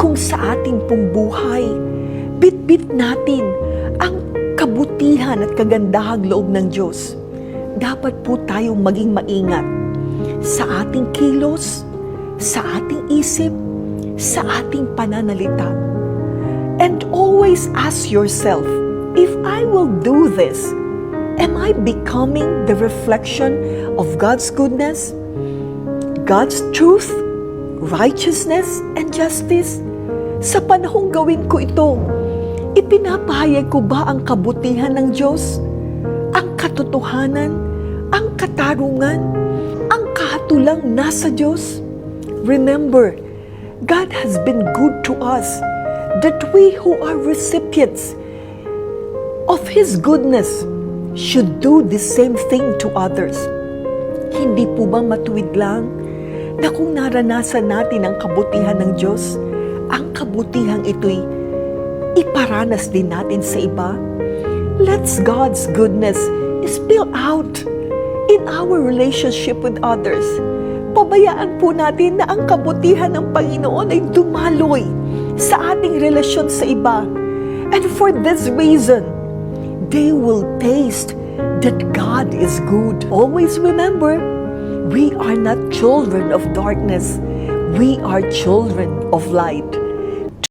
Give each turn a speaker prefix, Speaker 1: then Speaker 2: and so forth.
Speaker 1: kung sa ating pong buhay, bit-bit natin ang kabutihan at kagandahang loob ng Diyos, dapat po tayong maging maingat sa ating kilos, sa ating isip, sa ating pananalita. And always ask yourself, if I will do this, am I becoming the reflection of God's goodness, God's truth, righteousness, and justice? Sa panahong gawin ko ito, ipinapahayag ko ba ang kabutihan ng Diyos, ang katotohanan, ang katarungan, ang kahatulang nasa Diyos? Remember, God has been good to us, that we who are recipients of His goodness should do the same thing to others. Hindi po ba matuwid lang na kung naranasan natin ang kabutihan ng Diyos, ang kabutihang ito'y iparanas din natin sa iba? Let's God's goodness spill out in our relationship with others. Pabayaan po natin na ang kabutihan ng Panginoon ay dumaloy sa ating relasyon sa iba. And for this reason, they will taste that God is good. Always remember, we are not children of darkness. We are children of light.